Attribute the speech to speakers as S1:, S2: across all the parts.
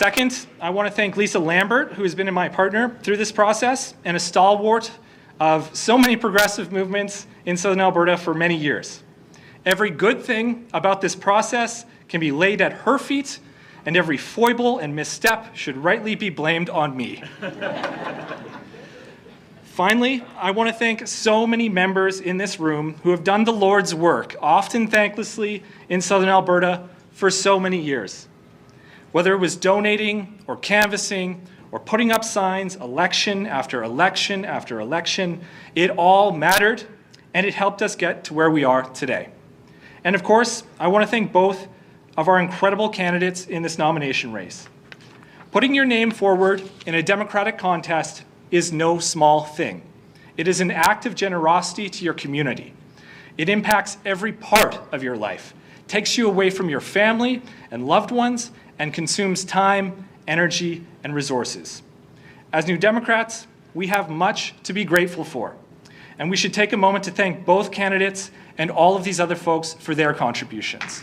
S1: Second, I want to thank Lisa Lambert, who has been my partner through this process and a stalwart of so many progressive movements in Southern Alberta for many years. Every good thing about this process can be laid at her feet, and every foible and misstep should rightly be blamed on me. Finally, I want to thank so many members in this room who have done the Lord's work, often thanklessly, in Southern Alberta for so many years. Whether it was donating or canvassing or putting up signs election after election after election, it all mattered and it helped us get to where we are today. And of course, I want to thank both of our incredible candidates in this nomination race. Putting your name forward in a democratic contest is no small thing. It is an act of generosity to your community. It impacts every part of your life, takes you away from your family and loved ones, and consumes time, energy, and resources. As New Democrats, we have much to be grateful for, and we should take a moment to thank both candidates and all of these other folks for their contributions.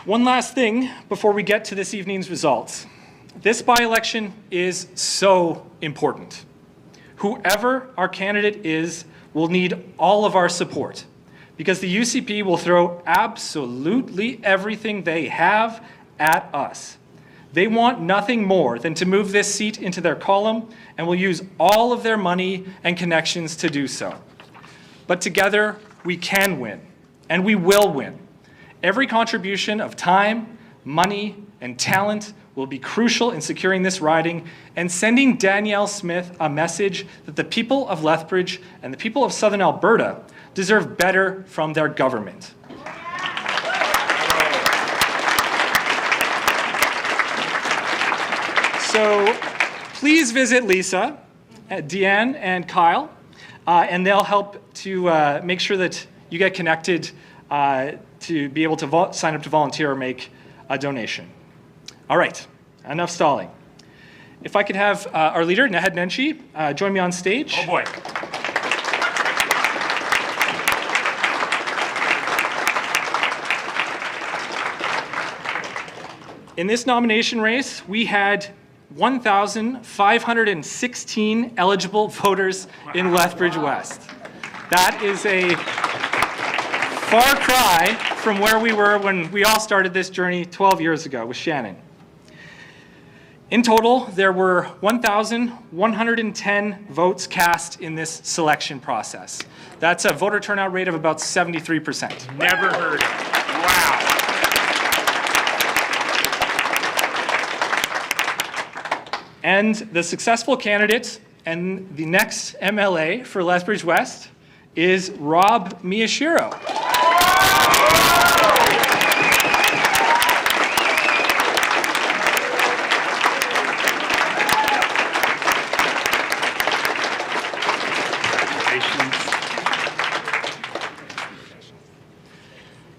S1: One last thing before we get to this evening's results. This by-election is so important. Whoever our candidate is will need all of our support because the UCP will throw absolutely everything they have at us. They want nothing more than to move this seat into their column and will use all of their money and connections to do so. But together, we can win, and we will win. Every contribution of time, money, and talent will be crucial in securing this riding and sending Danielle Smith a message that the people of Lethbridge and the people of Southern Alberta deserve better from their government. So please visit Lisa, Deanne, and Kyle, and they'll help to make sure that you get connected to be able to sign up to volunteer or make a donation. All right, enough stalling. If I could have our leader, Naheed Nenshi, join me on stage.
S2: Oh boy.
S1: In this nomination race, we had 1,516 eligible voters in Lethbridge-West. That is a far cry from where we were when we all started this journey 12 years ago with Shannon. In total, there were 1,110 votes cast in this selection process. That's a voter turnout rate of about 73%.
S2: Never heard it. Wow.
S1: And the successful candidate and the next MLA for Lethbridge-West is Rob Miyashiro.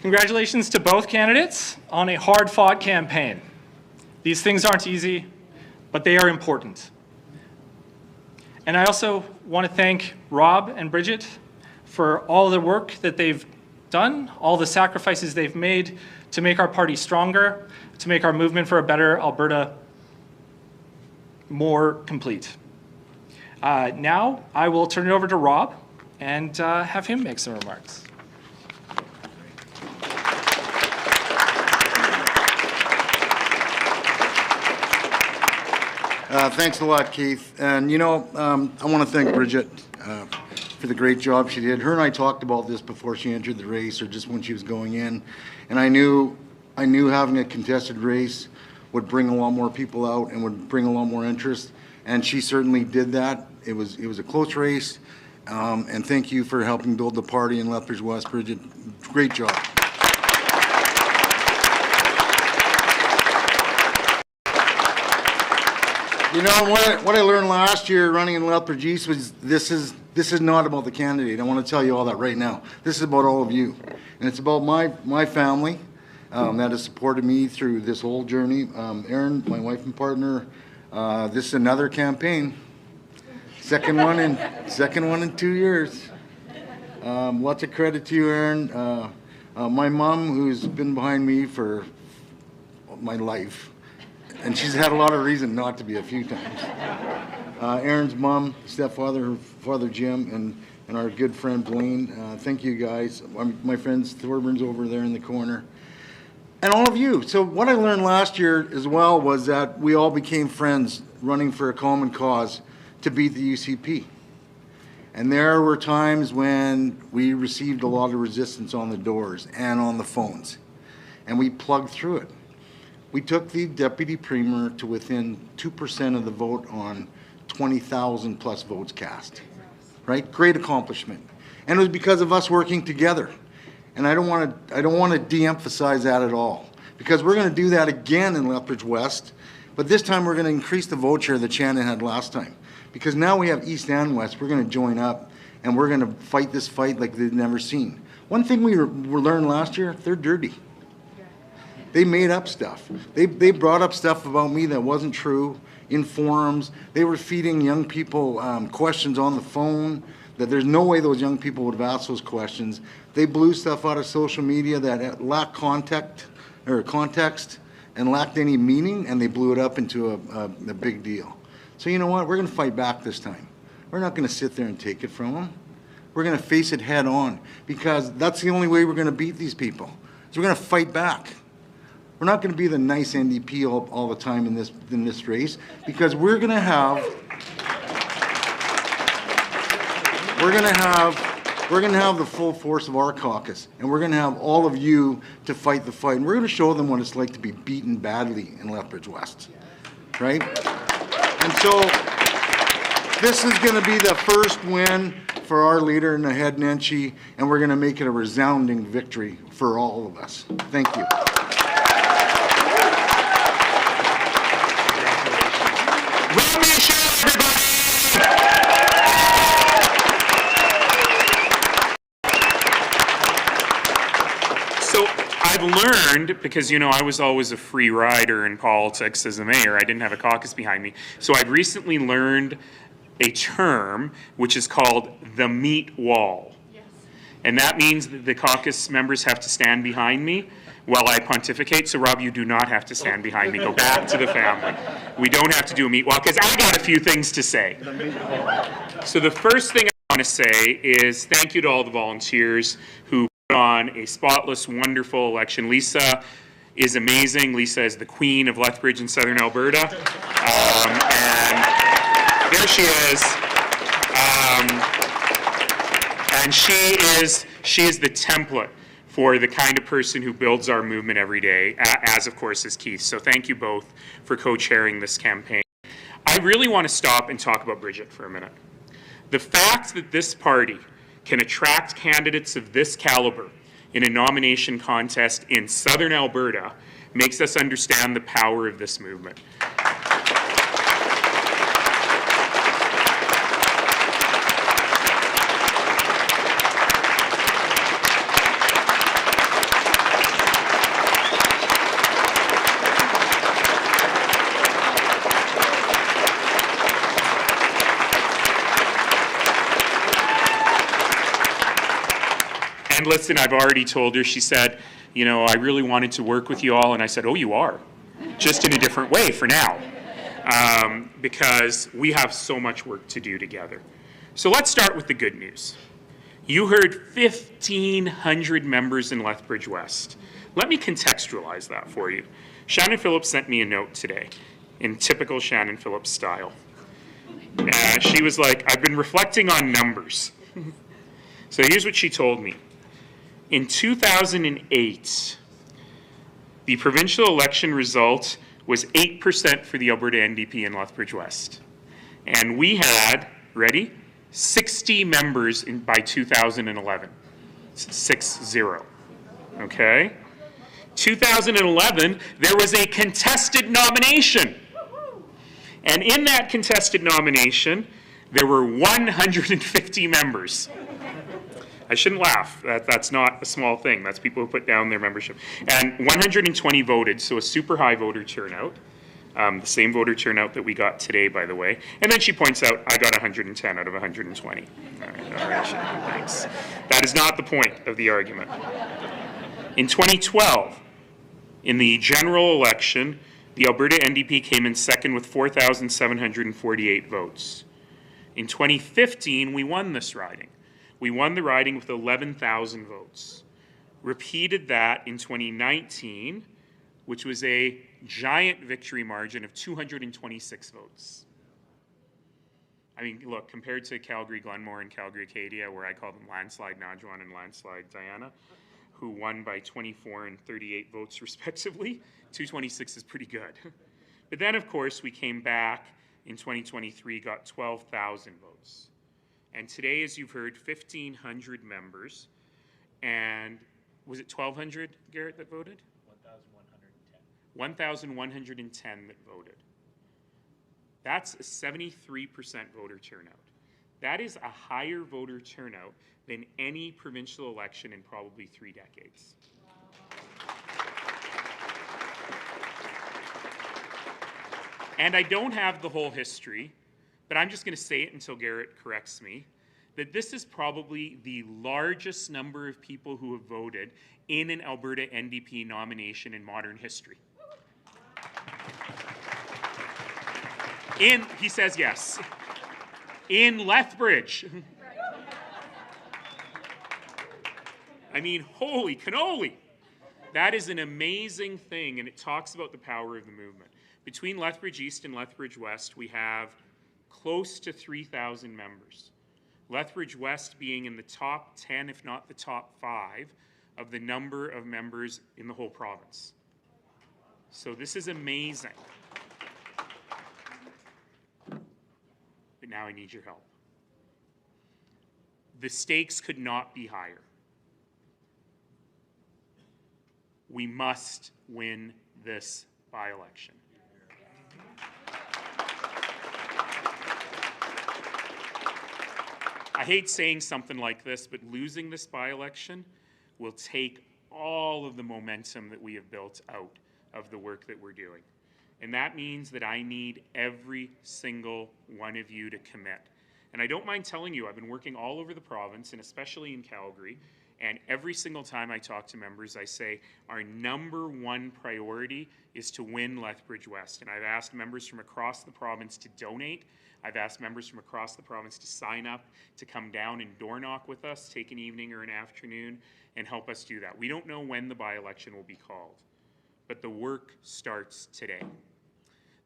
S1: Congratulations to both candidates on a hard-fought campaign. These things aren't easy, but they are important. And I also want to thank Rob and Bridget for all the work that they've done, all the sacrifices they've made to make our party stronger, to make our movement for a better Alberta more complete. Now I will turn it over to Rob and have him make some remarks.
S3: Thanks a lot, Keith. And I want to thank Bridget for the great job she did. Her and I talked about this before she entered the race, or just when she was going in. And I knew having a contested race would bring a lot more people out and would bring a lot more interest. And she certainly did that. It was a close race. And thank you for helping build the party in Lethbridge-West, Bridget. Great job. What I learned last year running in Lethbridge East was this is not about the candidate. I want to tell you all that right now. This is about all of you, and it's about my family that has supported me through this whole journey. Erin, my wife and partner. This is another campaign. Second one in 2 years. Lots of credit to you, Aaron. My mom, who's been behind me for my life, and she's had a lot of reason not to be a few times. Aaron's mom, stepfather, her father Jim, and our good friend Blaine. Thank you guys. My friend Thorburn's over there in the corner. And all of you. So what I learned last year as well was that we all became friends running for a common cause to beat the UCP. And there were times when we received a lot of resistance on the doors and on the phones. And we plugged through it. We took the deputy premier to within 2% of the vote on 20,000 plus votes cast. Right? Great accomplishment. And it was because of us working together. And I don't want to de-emphasize that at all, because we're going to do that again in Lethbridge-West, but this time we're going to increase the vote share that Shannon had last time, because now we have East and West. We're going to join up, and we're going to fight this fight like they've never seen. One thing we learned last year: they're dirty. They made up stuff. They brought up stuff about me that wasn't true in forums. They were feeding young people questions on the phone that there's no way those young people would have asked those questions. They blew stuff out of social media that lacked context and lacked any meaning, and they blew it up into a big deal. So you know what? We're going to fight back this time. We're not going to sit there and take it from them. We're going to face it head on, because that's the only way we're going to beat these people. So we're going to fight back. We're not going to be the nice NDP all the time in this race, because we're going to have the full force of our caucus, and we're going to have all of you to fight the fight, and we're going to show them what it's like to be beaten badly in Lethbridge-West, right? And so this is going to be the first win for our leader in the head, Nenshi, and we're going to make it a resounding victory for all of us. Thank you.
S2: I've learned, because, you know, I was always a free rider in politics as a mayor. I didn't have a caucus behind me. So I've recently learned a term which is called the meat wall. Yes. And that means that the caucus members have to stand behind me while I pontificate. So, Rob, you do not have to stand behind me. Go back to the family. We don't have to do a meat wall, because I got a few things to say. So the first thing I want to say is thank you to all the volunteers who on a spotless, wonderful election. Lisa is amazing. Lisa is the queen of Lethbridge in southern Alberta. And there she is. And she is the template for the kind of person who builds our movement every day, as of course is Keith. So thank you both for co-chairing this campaign. I really want to stop and talk about Bridget for a minute. The fact that this party can attract candidates of this caliber in a nomination contest in southern Alberta makes us understand the power of this movement. And listen, I've already told her, she said, you know, I really wanted to work with you all. And I said, oh, you are, just in a different way for now, because we have so much work to do together. So let's start with the good news. You heard 1,500 members in Lethbridge-West. Let me contextualize that for you. Shannon Phillips sent me a note today in typical Shannon Phillips style. She was like, I've been reflecting on numbers. So here's what she told me. In 2008, the provincial election result was 8% for the Alberta NDP in Lethbridge-West. And we had, ready, 60 members by 2011. 6-0, okay? 2011, there was a contested nomination. And in that contested nomination, there were 150 members. I shouldn't laugh. That's not a small thing. That's people who put down their membership. And 120 voted, so a super high voter turnout. The same voter turnout that we got today, by the way. And then she points out, I got 110 out of 120. All right, thanks. That is not the point of the argument. In 2012, in the general election, the Alberta NDP came in second with 4,748 votes. In 2015, we won this riding. We won the riding with 11,000 votes. Repeated that in 2019, which was a giant victory margin of 226 votes. I mean, look, compared to Calgary Glenmore and Calgary Acadia, where I call them landslide Najwan and landslide Diana, who won by 24 and 38 votes respectively, 226 is pretty good. But then, of course, we came back in 2023, got 12,000 votes. And today, as you've heard, 1,500 members. And was it 1,200, Garrett, that voted? 1,110 that voted. That's a 73% voter turnout. That is a higher voter turnout than any provincial election in probably 3 decades. And I don't have the whole history, but I'm just going to say it until Garrett corrects me, that this is probably the largest number of people who have voted in an Alberta NDP nomination in modern history. He says yes. In Lethbridge. I mean, holy cannoli. That is an amazing thing, and it talks about the power of the movement. Between Lethbridge East and Lethbridge-West, we have close to 3,000 members. Lethbridge-West being in the top 10, if not the top 5, of the number of members in the whole province. So this is amazing. But now I need your help. The stakes could not be higher. We must win this by-election. I hate saying something like this, but losing this by-election will take all of the momentum that we have built out of the work that we're doing. And that means that I need every single one of you to commit. And I don't mind telling you, I've been working all over the province, and especially in Calgary, and every single time I talk to members, I say, our #1 priority is to win Lethbridge-West. And I've asked members from across the province to donate. I've asked members from across the province to sign up, to come down and door knock with us, take an evening or an afternoon, and help us do that. We don't know when the by-election will be called, but the work starts today.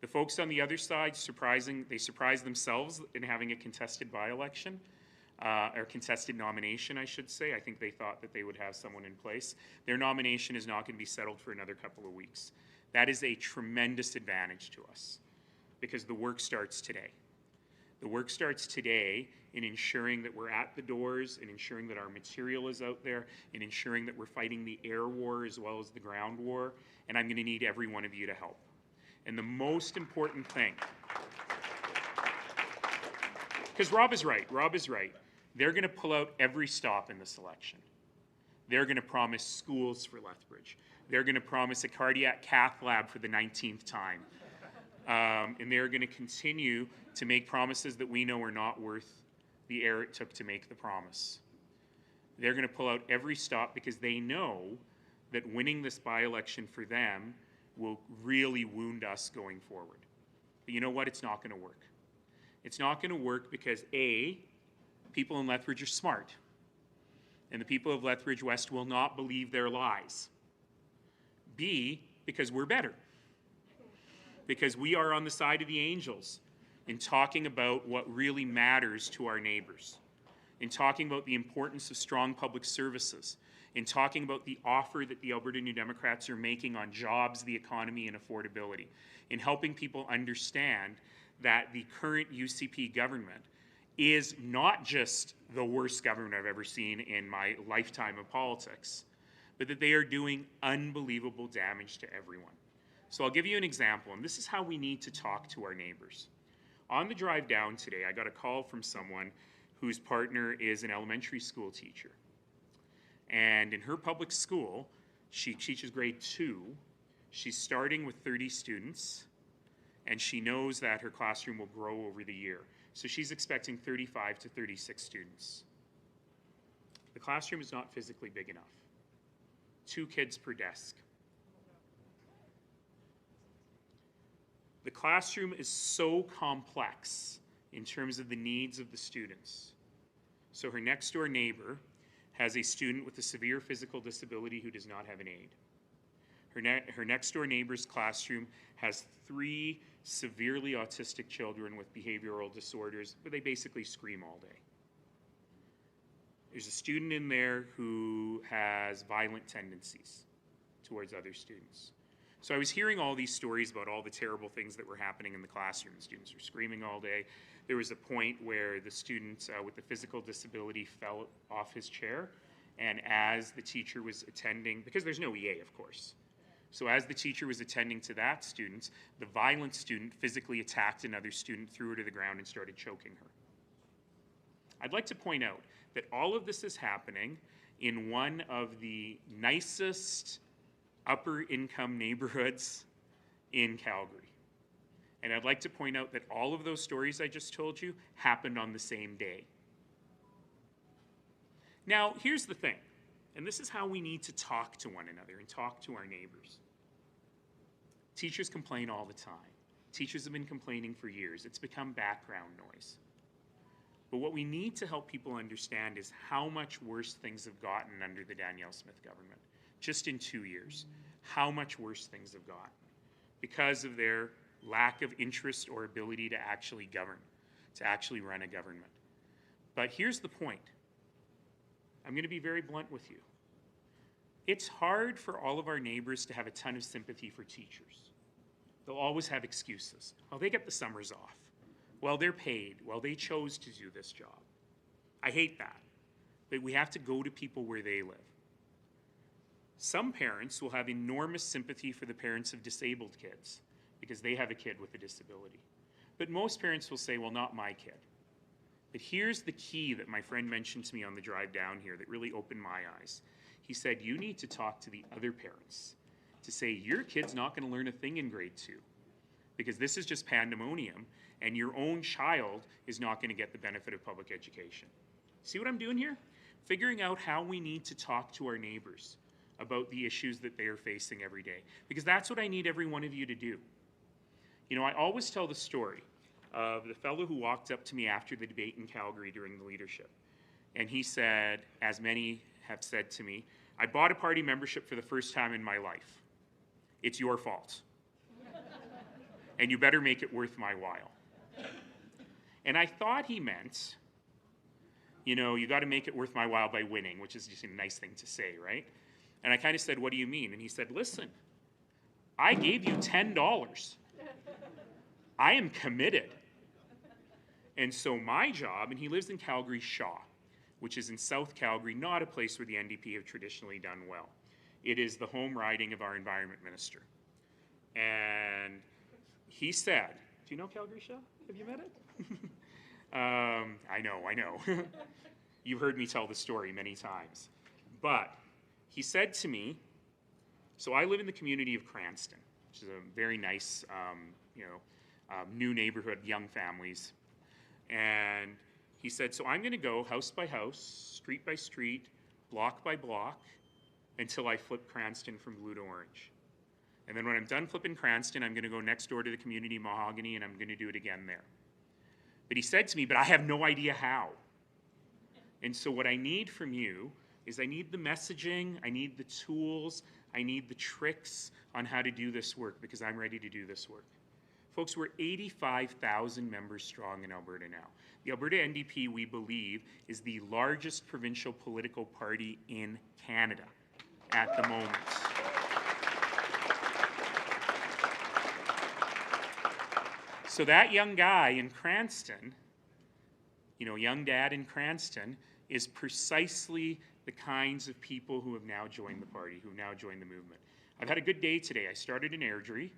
S2: The folks on the other side, they surprised themselves in having a contested by-election, or contested nomination, I should say. I think they thought that they would have someone in place. Their nomination is not going to be settled for another couple of weeks. That is a tremendous advantage to us, because the work starts today. The work starts today in ensuring that we're at the doors, in ensuring that our material is out there, in ensuring that we're fighting the air war as well as the ground war, and I'm going to need every one of you to help. And the most important thing, because Rob is right, they're going to pull out every stop in this election. They're going to promise schools for Lethbridge. They're going to promise a cardiac cath lab for the 19th time. And they're going to continue to make promises that we know are not worth the air it took to make the promise. They're going to pull out every stop because they know that winning this by-election for them will really wound us going forward. But you know what? It's not going to work. It's not going to work because A, people in Lethbridge are smart, and the people of Lethbridge-West will not believe their lies. B, because we're better. Because we are on the side of the angels in talking about what really matters to our neighbors, in talking about the importance of strong public services, in talking about the offer that the Alberta New Democrats are making on jobs, the economy, and affordability, in helping people understand that the current UCP government is not just the worst government I've ever seen in my lifetime of politics, but that they are doing unbelievable damage to everyone. So I'll give you an example, and this is how we need to talk to our neighbors. On the drive down today, I got a call from someone whose partner is an elementary school teacher. And in her public school, she teaches grade 2. She's starting with 30 students. and she knows that her classroom will grow over the year. So she's expecting 35 to 36 students. The classroom is not physically big enough. 2 kids per desk. The classroom is so complex in terms of the needs of the students. So her next door neighbor has a student with a severe physical disability who does not have an aide. Her next door neighbor's classroom has 3 severely autistic children with behavioral disorders, but they basically scream all day. There's a student in there who has violent tendencies towards other students. So I was hearing all these stories about all the terrible things that were happening in the classroom. The students were screaming all day. There was a point where the student with the physical disability fell off his chair, and as the teacher was attending, because there's no EA, of course, so as the teacher was attending to that student, the violent student physically attacked another student, threw her to the ground, and started choking her. I'd like to point out that all of this is happening in one of the nicest upper income neighborhoods in Calgary. And I'd like to point out that all of those stories I just told you happened on the same day. Now, here's the thing, and this is how we need to talk to one another and talk to our neighbors. Teachers complain all the time. Teachers have been complaining for years. It's become background noise. But what we need to help people understand is how much worse things have gotten under the Danielle Smith government. Just in 2 years, how much worse things have gotten because of their lack of interest or ability to actually govern, to actually run a government. But here's the point. I'm going to be very blunt with you. It's hard for all of our neighbors to have a ton of sympathy for teachers. They'll always have excuses. Well, they get the summers off. Well, they're paid. Well, they chose to do this job. I hate that. But we have to go to people where they live. Some parents will have enormous sympathy for the parents of disabled kids because they have a kid with a disability. But most parents will say, well, not my kid. But here's the key that my friend mentioned to me on the drive down here that really opened my eyes. He said, you need to talk to the other parents to say, your kid's not going to learn a thing in grade 2 because this is just pandemonium and your own child is not going to get the benefit of public education. See what I'm doing here? Figuring out how we need to talk to our neighbors about the issues that they are facing every day. Because that's what I need every one of you to do. You know, I always tell the story of the fellow who walked up to me after the debate in Calgary during the leadership. And he said, as many have said to me, I bought a party membership for the first time in my life. It's your fault. And you better make it worth my while. And I thought he meant, you know, you got to make it worth my while by winning, which is just a nice thing to say, right? And I kind of said, what do you mean? And he said, listen, I gave you $10. I am committed. And so my job, and he lives in Calgary Shaw, which is in South Calgary, not a place where the NDP have traditionally done well. It is the home riding of our environment minister. And he said, do you know Calgary Shaw? Have you met it? I know. You've heard me tell the story many times. But he said to me, so I live in the community of Cranston, which is a very nice, new neighborhood, young families. And he said, so I'm going to go house by house, street by street, block by block, until I flip Cranston from blue to orange. And then when I'm done flipping Cranston, I'm going to go next door to the community Mahogany, and I'm going to do it again there. But he said to me, but I have no idea how. And so what I need from you is I need the messaging, I need the tools, I need the tricks on how to do this work because I'm ready to do this work. Folks, we're 85,000 members strong in Alberta now. The Alberta NDP, we believe, is the largest provincial political party in Canada at the moment. So that young guy in Cranston, young dad in Cranston, is precisely the kinds of people who have now joined the party, who have now joined the movement. I've had a good day today. I started in Airdrie,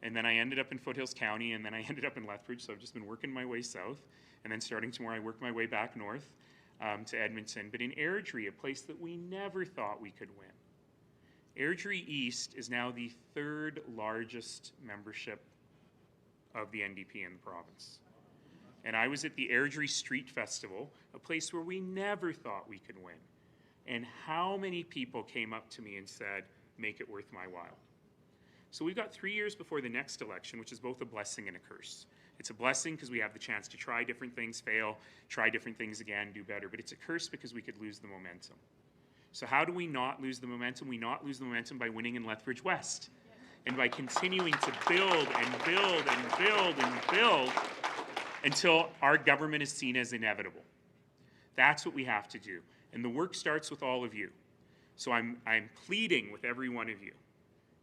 S2: and then I ended up in Foothills County, and then I ended up in Lethbridge, so I've just been working my way south, and then starting tomorrow I work my way back north to Edmonton. But in Airdrie, a place that we never thought we could win, Airdrie East is now the 3rd largest membership of the NDP in the province. And I was at the Airdrie Street Festival, a place where we never thought we could win. And how many people came up to me and said, make it worth my while? So we've got 3 years before the next election, which is both a blessing and a curse. It's a blessing because we have the chance to try different things, fail, try different things again, do better. But it's a curse because we could lose the momentum. So how do we not lose the momentum? We not lose the momentum by winning in Lethbridge-West. And by continuing to build and build and build and build until our government is seen as inevitable. That's what we have to do. And the work starts with all of you. So I'm pleading with every one of you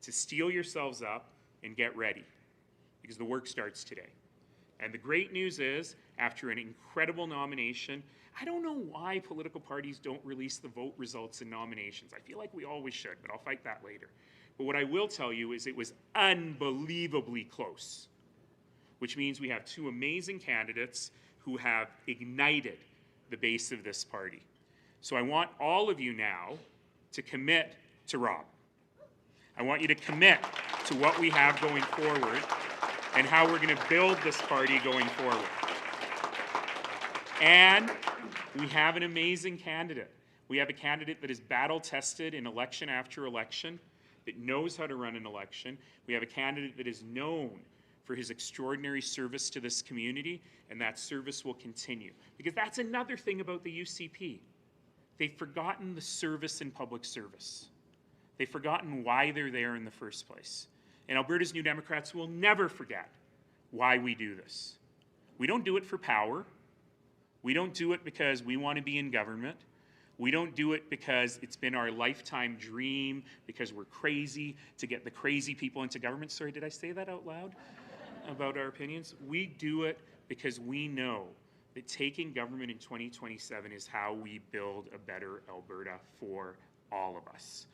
S2: to steel yourselves up and get ready, because the work starts today. And the great news is, after an incredible nomination, I don't know why political parties don't release the vote results in nominations. I feel like we always should, but I'll fight that later. But what I will tell you is it was unbelievably close, which means we have two amazing candidates who have ignited the base of this party. So I want all of you now to commit to Rob. I want you to commit to what we have going forward and how we're going to build this party going forward. And we have an amazing candidate. We have a candidate that is battle-tested in election after election, that knows how to run an election. We have a candidate that is known for his extraordinary service to this community, and that service will continue. Because that's another thing about the UCP. They've forgotten the service in public service. They've forgotten why they're there in the first place. And Alberta's New Democrats will never forget why we do this. We don't do it for power. We don't do it because we want to be in government. We don't do it because it's been our lifetime dream, because we're crazy to get the crazy people into government. Sorry, did I say that out loud about our opinions? We do it because we know that taking government in 2027 is how we build a better Alberta for all of us.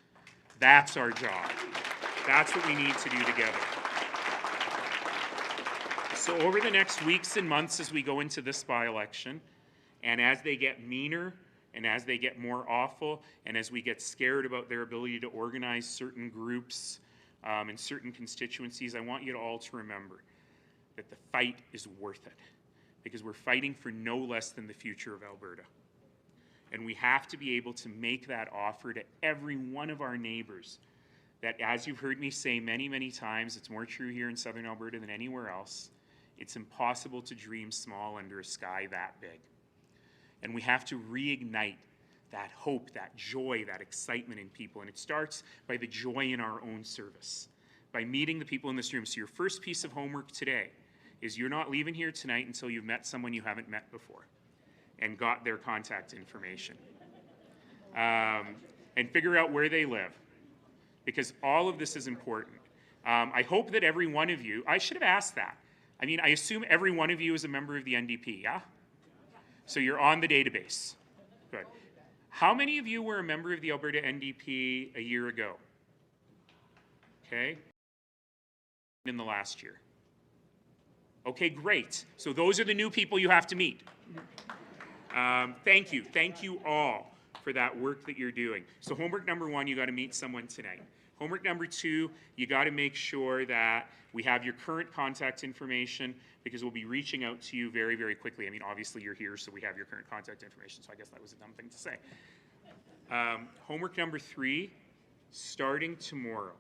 S2: That's our job. That's what we need to do together. So over the next weeks and months as we go into this by-election, and as they get meaner, and as they get more awful, and as we get scared about their ability to organize certain groups and certain constituencies, I want you all to remember that the fight is worth it, because we're fighting for no less than the future of Alberta. And we have to be able to make that offer to every one of our neighbors that, as you've heard me say many, many times, it's more true here in Southern Alberta than anywhere else, it's impossible to dream small under a sky that big. And we have to reignite that hope, that joy, that excitement in people. And it starts by the joy in our own service, by meeting the people in this room. So your first piece of homework today is you're not leaving here tonight until you've met someone you haven't met before and got their contact information. And figure out where they live, because all of this is important. I hope that every one of you, I should have asked that. I mean, I assume every one of you is a member of the NDP, yeah? So you're on the database. Good. How many of you were a member of the Alberta NDP a year ago? Okay. In the last year. Okay, great. So those are the new people you have to meet. Thank you. Thank you all for that work that you're doing. So homework number one, you got to meet someone tonight. Homework number two, you got to make sure that we have your current contact information, because we'll be reaching out to you very, very quickly. I mean, obviously you're here, so we have your current contact information, so I guess that was a dumb thing to say. Homework number three, starting tomorrow,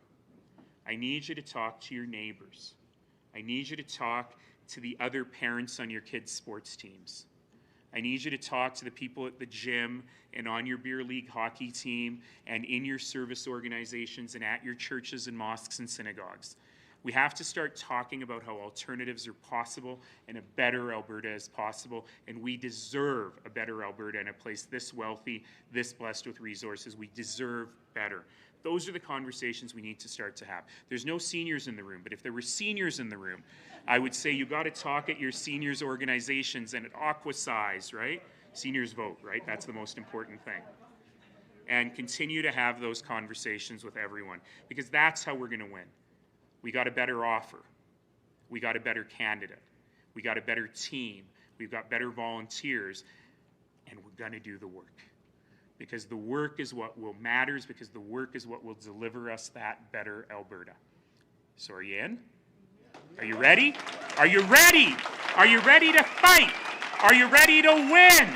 S2: I need you to talk to your neighbors. I need you to talk to the other parents on your kids' sports teams. I need you to talk to the people at the gym and on your beer league hockey team and in your service organizations and at your churches and mosques and synagogues. We have to start talking about how alternatives are possible and a better Alberta is possible, and we deserve a better Alberta and a place this wealthy, this blessed with resources. We deserve better. Those are the conversations we need to start to have. There's no seniors in the room, but if there were seniors in the room, I would say you got to talk at your seniors organizations and at Aquasize, right? Seniors vote, right? That's the most important thing. And continue to have those conversations with everyone, because that's how we're going to win. We got a better offer. We got a better candidate. We got a better team. We've got better volunteers, and we're going to do the work. Because the work is what will matters, because the work is what will deliver us that better Alberta. So are you in? Are you ready? Are you ready? Are you ready to fight? Are you ready to win?